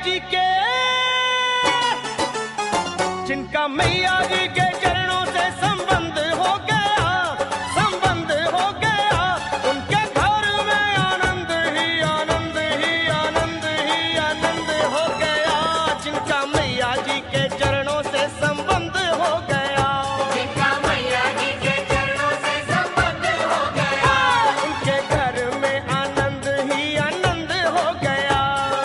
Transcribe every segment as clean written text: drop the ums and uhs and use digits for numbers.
जी के, जिनका मैया जी के चरणों से संबंध हो गया, संबंध हो गया, उनके घर में आनंद ही आनंद ही आनंद ही आनंद हो गया। जिनका मैया जी के चरणों से संबंध हो गया, जिनका मैया जी के चरणों से संबंध हो गया, उनके घर में आनंद ही आनंद हो गया,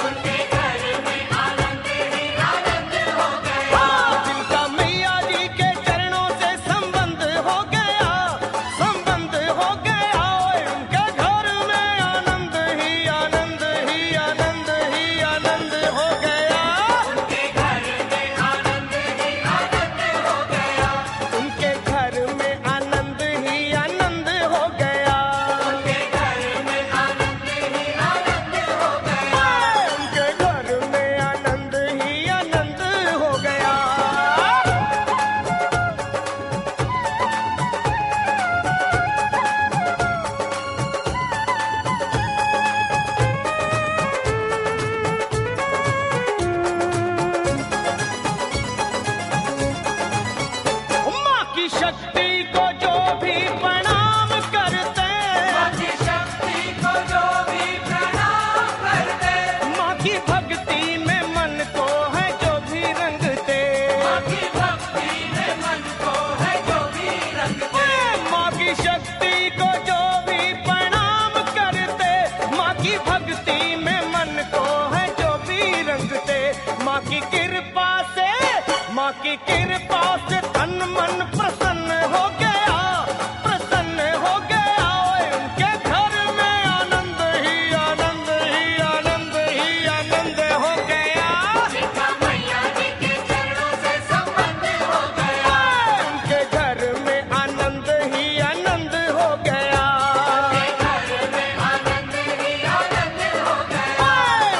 उनके घर में आनंद ही आनंद हो गया। जिनका मैया जी के चरणों से संबंध हो गया, संबंध हो गया, उनके घर में आनंद ही आनंद ही आनंद ही आनंद हो गया, उनके घर में आनंद ही आनंद हो गया, उनके घर में आनंद ही आनंद हो गया, उनके घर में आनंद ही आनंद हो गया। उनके घर में आनंद ही आनंद हो गया। माँ की शक्ति को जो भी प्रणाम करते, माँ की शक्ति को जो भी प्रणाम करते, माँ की भक्ति में मन को है जो भी रंगते, माँ की भक्ति में मन को है जो भी रंगते, माँ की शक्ति को जो भी प्रणाम करते, माँ की भक्ति में मन को है जो भी रंगते, माँ की कृपा से, माँ की कृपा से तन मन प्रसन्न हो गया, प्रसन्न हो गया, उनके घर में आनंद ही आनंद ही आनंद ही आनंद हो गया, जिनका मैया जी के चरणों से संबंध हो गया, उनके घर में आनंद ही आनंद हो गया, उनके घर में आनंद ही आनंद हो गया।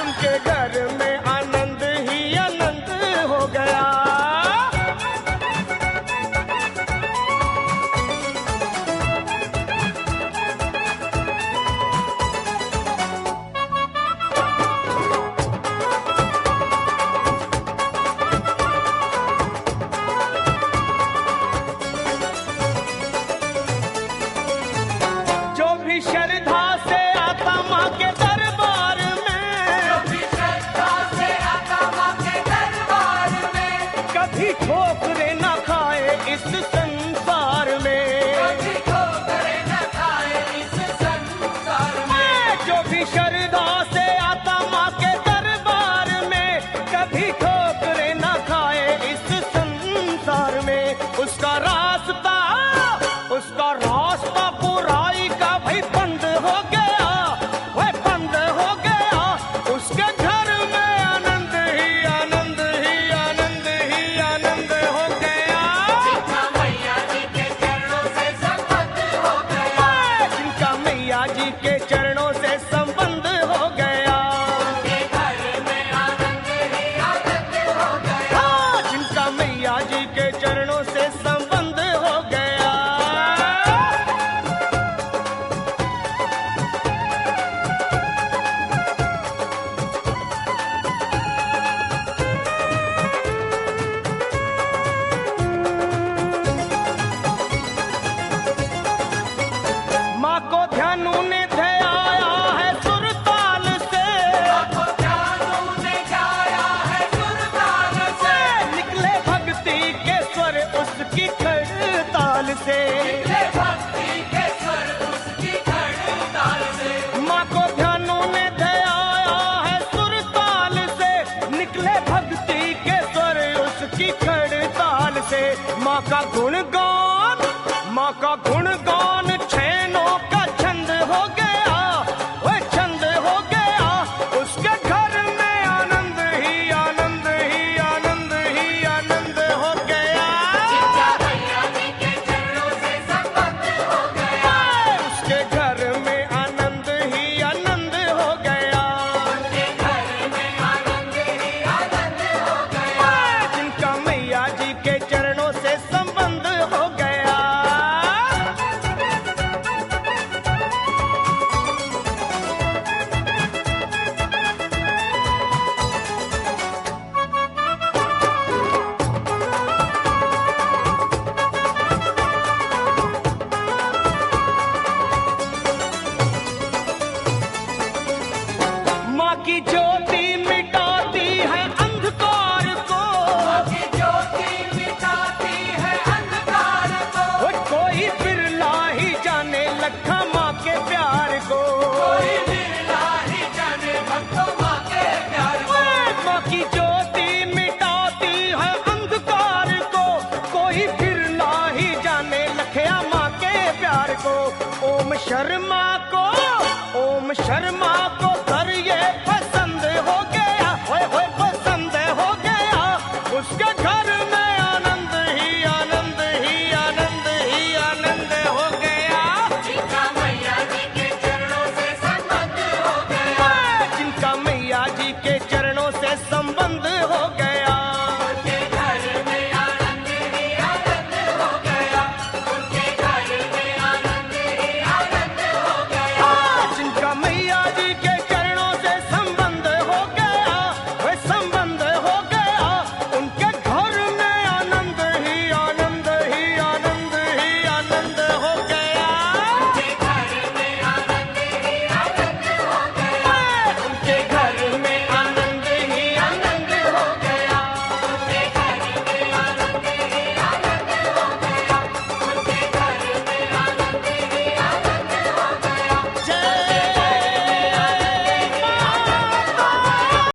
उनके घर में आनंद ही आनंद हो गया। जो भी श्रद्धा से आता माँ के दरबार में, भी श्रद्धा से आता माँ के दरबार में, कभी ठोकरे न खाए इस संसार में, कभी ठोकरे न खाए इस संसार में। जो भी श्रद्धा से आता माँ के दरबार में, कभी ठोकरे न खाए इस संसार में, उसका रास्ता बुराई का भाई बंद हो गया, वह बंद हो गया, उसके घर में आनंद ही आनंद ही आनंद ही आनंद हो गया, जिनका मैया जी के चरणों से संबंध हो गया, जिनका मैया जी के चरणों से संबंध हो गया, उनके घर में आनंद ही आनंद हो गया, जिनका मैया जी के चरणों से संबंध हो गया। माँ को ध्यानु ने ध्याया है सुरताल से, आपको जानू ने गाया है सुरताल से, निकले भक्ति के स्वर उसकी खड़ताल से, निकले भक्ति के स्वर उसकी खड़ताल से, माँ को ध्यानु ने ध्याया है सुरताल से, निकले भक्ति के स्वर उसकी खड़ताल से, माँ का गुणगान, माँ का गुणगान छैनों का छंद हो गया, वह छंद हो गया, उसके घर में आनंद ही आनंद ही आनंद ही आनंद हो गया, जिनका मैया जी के चरणों से संबंध हो गया, उसके घर में आनंद ही आनंद हो गया, उनके घर में आनंद ही आनंद हो गया, जिनका मैया जी के चरणों से संबंध हो गया। शर्मा को